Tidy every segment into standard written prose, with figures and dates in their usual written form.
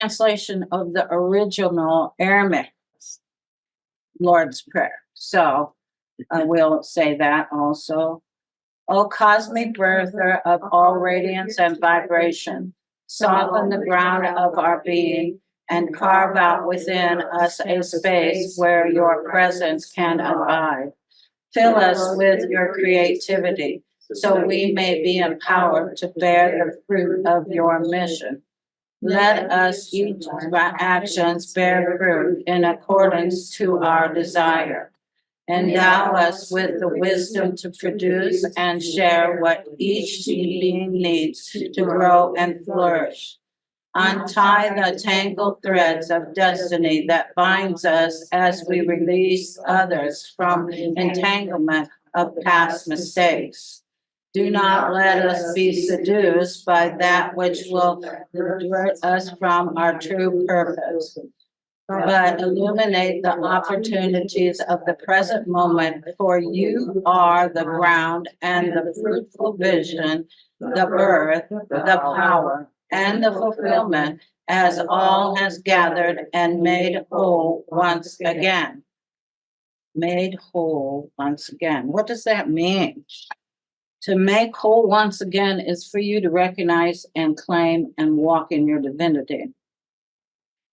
translation of the original Aramaic Lord's Prayer. So I will say that also. O cosmic birther of all radiance and vibration, soften the ground of our being and carve out within us a space where your presence can abide. Fill us with your creativity so we may be empowered to bear the fruit of your mission. Let us each of our actions bear fruit in accordance to our desire. Endow us with the wisdom to produce and share what each being needs to grow and flourish. Untie the tangled threads of destiny that binds us as we release others from entanglement of past mistakes. Do not let us be seduced by that which will divert us from our true purpose, but illuminate the opportunities of the present moment, for you are the ground and the fruitful vision, the birth, the power, and the fulfillment, as all has gathered and made whole once again. Made whole once again. What does that mean? To make whole once again is for you to recognize and claim and walk in your divinity.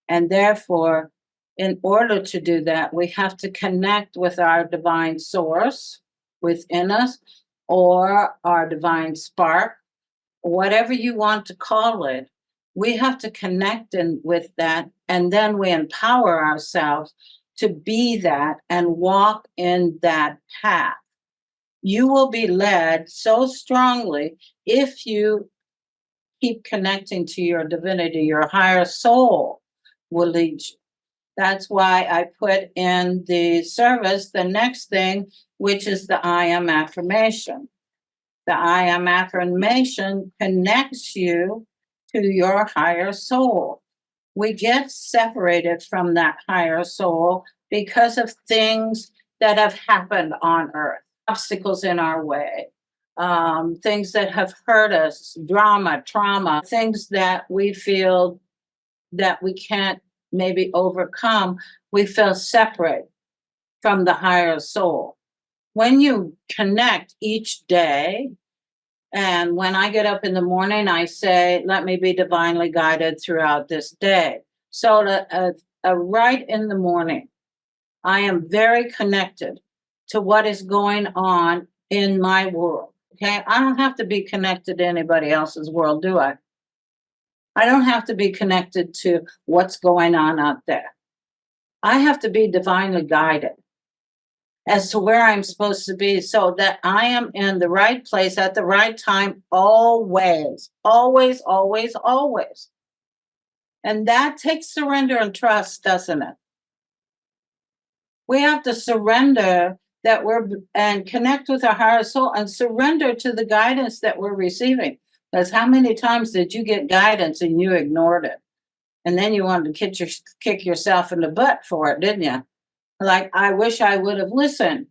And therefore, in order to do that, we have to connect with our divine source within us, or our divine spark, whatever you want to call it. We have to connect with that, and then we empower ourselves to be that and walk in that path. You will be led so strongly if you keep connecting to your divinity. Your higher soul will lead you. That's why I put in the service the next thing, which is the I am affirmation. The I am affirmation connects you to your higher soul. We get separated from that higher soul because of things that have happened on earth, obstacles in our way, things that have hurt us, drama, trauma, things that we feel that we can't maybe overcome. We feel separate from the higher soul. When you connect each day, and when I get up in the morning, I say, let me be divinely guided throughout this day. So right in the morning, I am very connected to what is going on in my world. Okay, I don't have to be connected to anybody else's world, do I? I don't have to be connected to what's going on out there. I have to be divinely guided as to where I'm supposed to be, so that I am in the right place at the right time, always, always, always, always. And that takes surrender and trust, doesn't it? We have to surrender and connect with our higher soul and surrender to the guidance that we're receiving. Because how many times did you get guidance and you ignored it? And then you wanted to kick yourself in the butt for it, didn't you? Like, I wish I would have listened,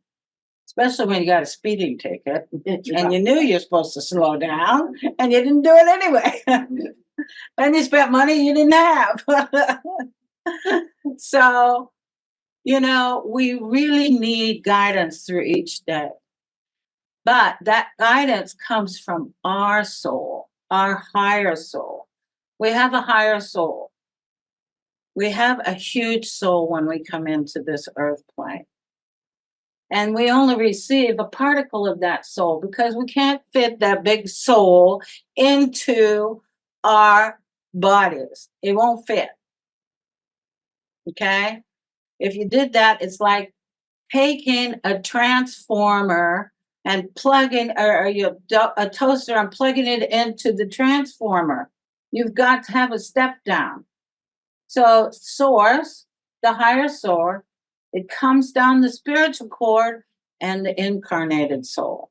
especially when you got a speeding ticket and you knew you're supposed to slow down and you didn't do it anyway. And you spent money you didn't have. So, we really need guidance through each day. But that guidance comes from our soul, our higher soul. We have a higher soul. We have a huge soul when we come into this earth plane. And we only receive a particle of that soul because we can't fit that big soul into our bodies. It won't fit. Okay? If you did that, it's like taking a transformer and plugging a toaster and plugging it into the transformer. You've got to have a step down. So source, the higher source, it comes down the spiritual cord and the incarnated soul.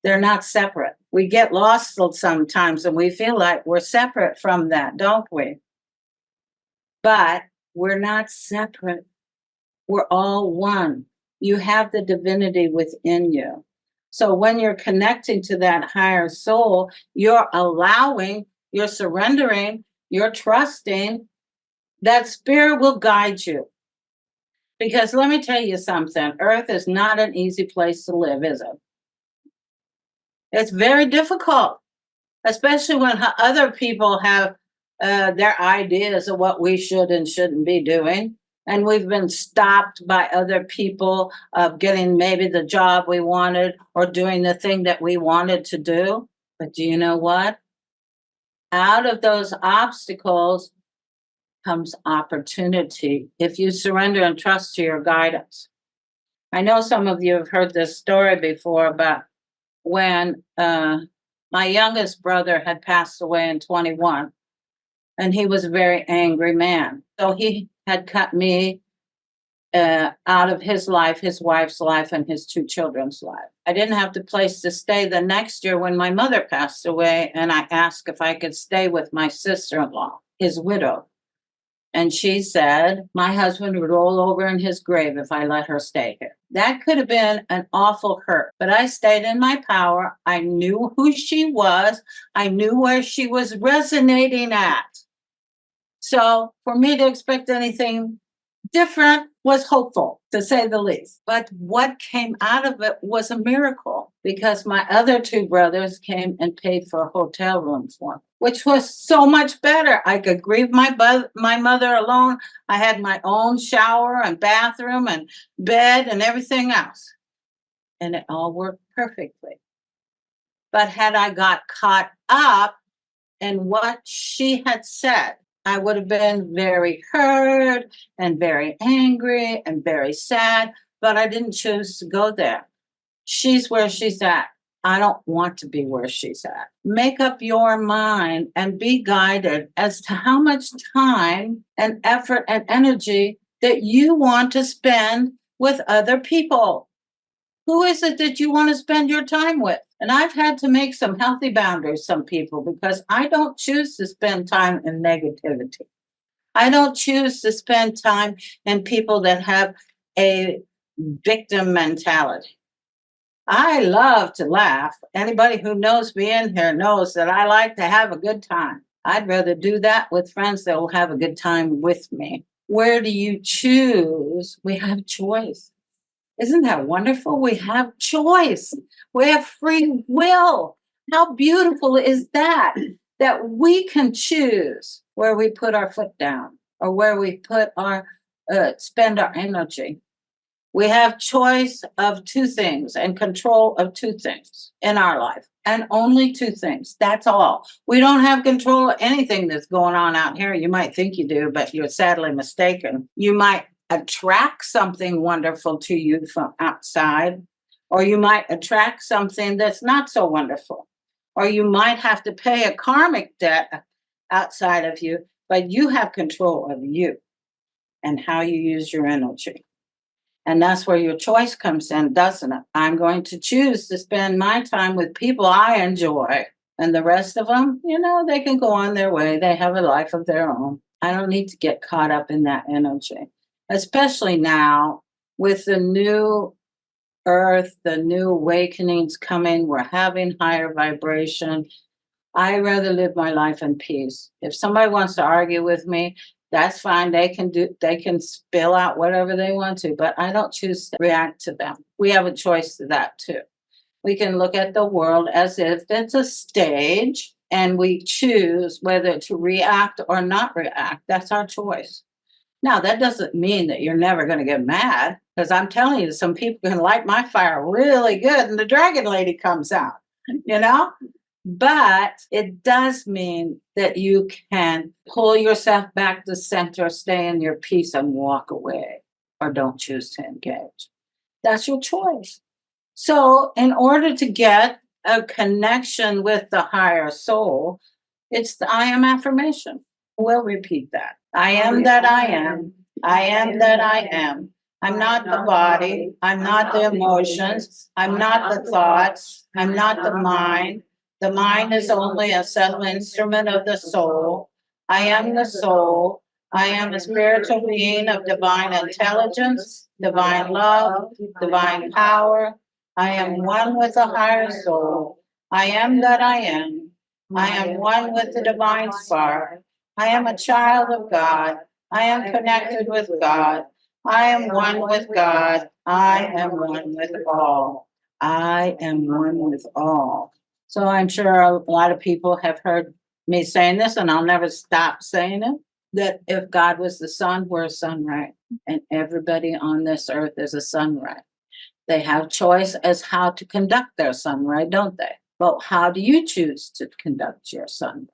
They're not separate. We get lost sometimes and we feel like we're separate from that, don't we? But we're not separate. We're all one. You have the divinity within you. So when you're connecting to that higher soul, you're surrendering, You're trusting that spirit will guide you. Because let me tell you something, Earth is not an easy place to live, is it? It's very difficult, especially when other people have their ideas of what we should and shouldn't be doing. And we've been stopped by other people of getting maybe the job we wanted or doing the thing that we wanted to do. But do you know what? Out of those obstacles comes opportunity if you surrender and trust to your guidance. I know some of you have heard this story before about when my youngest brother had passed away in 21, and he was a very angry man. So he had cut me out of his life, his wife's life, and his two children's life. I didn't have the place to stay the next year when my mother passed away, and I asked if I could stay with my sister-in-law, his widow. And she said, my husband would roll over in his grave if I let her stay here. That could have been an awful hurt, but I stayed in my power. I knew who she was. I knew where she was resonating at. So for me to expect anything different was hopeful, to say the least. But what came out of it was a miracle because my other two brothers came and paid for a hotel room for me, which was so much better. I could grieve my mother alone. I had my own shower and bathroom and bed and everything else. And it all worked perfectly. But had I got caught up in what she had said, I would have been very hurt and very angry and very sad, but I didn't choose to go there. She's where she's at. I don't want to be where she's at. Make up your mind and be guided as to how much time and effort and energy that you want to spend with other people. Who is it that you want to spend your time with? And I've had to make some healthy boundaries, some people, because I don't choose to spend time in negativity. I don't choose to spend time in people that have a victim mentality. I love to laugh. Anybody who knows me in here knows that I like to have a good time. I'd rather do that with friends that will have a good time with me. Where do you choose? We have choice. Isn't that wonderful? We have choice. We have free will. How beautiful is that? That we can choose where we put our foot down or where we put our spend our energy. We have choice of two things and control of two things in our life, and only two things. That's all. We don't have control of anything that's going on out here. You might think you do, but you're sadly mistaken. You might attract something wonderful to you from outside, or you might attract something that's not so wonderful, or you might have to pay a karmic debt outside of you, but you have control of you and how you use your energy. And that's where your choice comes in, doesn't it? I'm going to choose to spend my time with people I enjoy. And the rest of them, they can go on their way. They have a life of their own. I don't need to get caught up in that energy, especially now with the new earth, the new awakenings coming. We're having higher vibration. I rather live my life in peace. If somebody wants to argue with me, that's fine. They can spill out whatever they want to, but I don't choose to react to them. We have a choice to that too. We can look at the world as if it's a stage and we choose whether to react or not react. That's our choice. Now, that doesn't mean that you're never going to get mad, because I'm telling you, some people can light my fire really good and the dragon lady comes out, you know? But it does mean that you can pull yourself back to center, stay in your peace, and walk away, or don't choose to engage. That's your choice. So, in order to get a connection with the higher soul, it's the I am affirmation. We'll repeat that. I am that I am. I am that I am. I'm not the body. I'm not the emotions. I'm not the thoughts. I'm not the mind. The mind is only a subtle instrument of the soul. I am the soul. I am a spiritual being of divine intelligence, divine love, divine power. I am one with the higher soul. I am that I am. I am one with the divine spark. I am a child of God. I am connected with God. I am one with God. I am one with all. I am one with all. So I'm sure a lot of people have heard me saying this, and I'll never stop saying it, that if God was the sun, we're a sunrise. And everybody on this earth is a sunrise. They have choice as how to conduct their sunrise, don't they? But how do you choose to conduct your sunrise?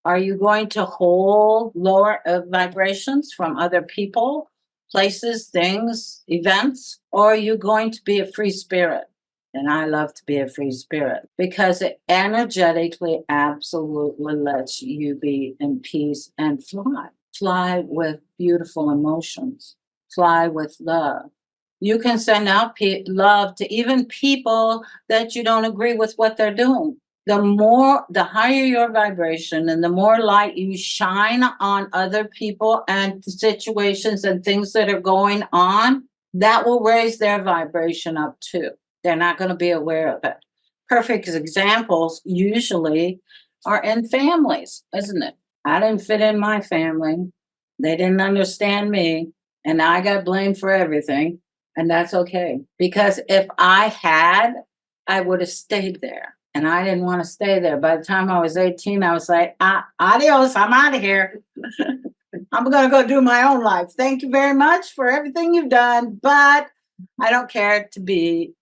Are you going to hold lower vibrations from other people, places, things, events? Or are you going to be a free spirit? And I love to be a free spirit because it energetically absolutely lets you be in peace and fly. Fly with beautiful emotions, fly with love. You can send out love to even people that you don't agree with what they're doing. The higher your vibration and the more light you shine on other people and situations and things that are going on, that will raise their vibration up too. They're not going to be aware of it. Perfect examples usually are in families, isn't it? I didn't fit in my family. They didn't understand me, and I got blamed for everything. And that's okay. Because if I had, I would have stayed there. And I didn't want to stay there. By the time I was 18, I was like, adios, I'm out of here. I'm going to go do my own life. Thank you very much for everything you've done. But I don't care to be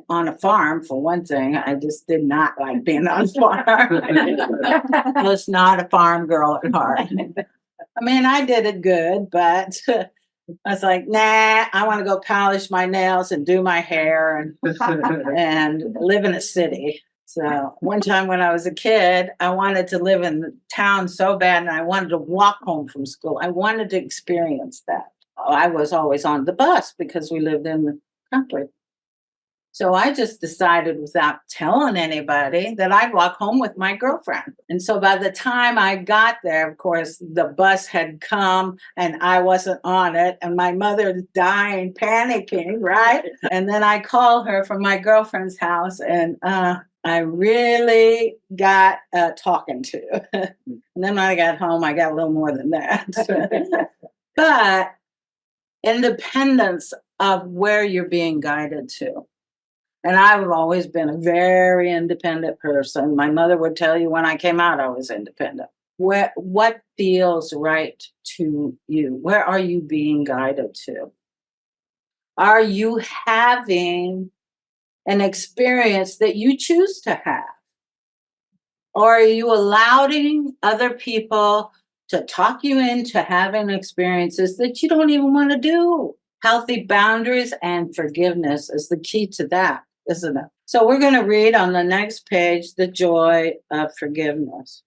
on a farm, for one thing. I just did not like being on a farm. I was not a farm girl at heart. I mean, I did it good, but I was like, nah, I want to go polish my nails and do my hair and live in a city. So one time when I was a kid, I wanted to live in the town so bad, and I wanted to walk home from school. I wanted to experience that. I was always on the bus because we lived in the country. So I just decided without telling anybody that I'd walk home with my girlfriend. And so by the time I got there, of course, the bus had come and I wasn't on it. And my mother's dying, panicking, right? And then I called her from my girlfriend's house, and I really got talking to. And then when I got home, I got a little more than that. But independence of where you're being guided to. And I've always been a very independent person. My mother would tell you when I came out, I was independent. What feels right to you? Where are you being guided to? Are you having an experience that you choose to have? Or are you allowing other people to talk you into having experiences that you don't even want to do? Healthy boundaries and forgiveness is the key to that, isn't it? So we're going to read on the next page, the joy of forgiveness.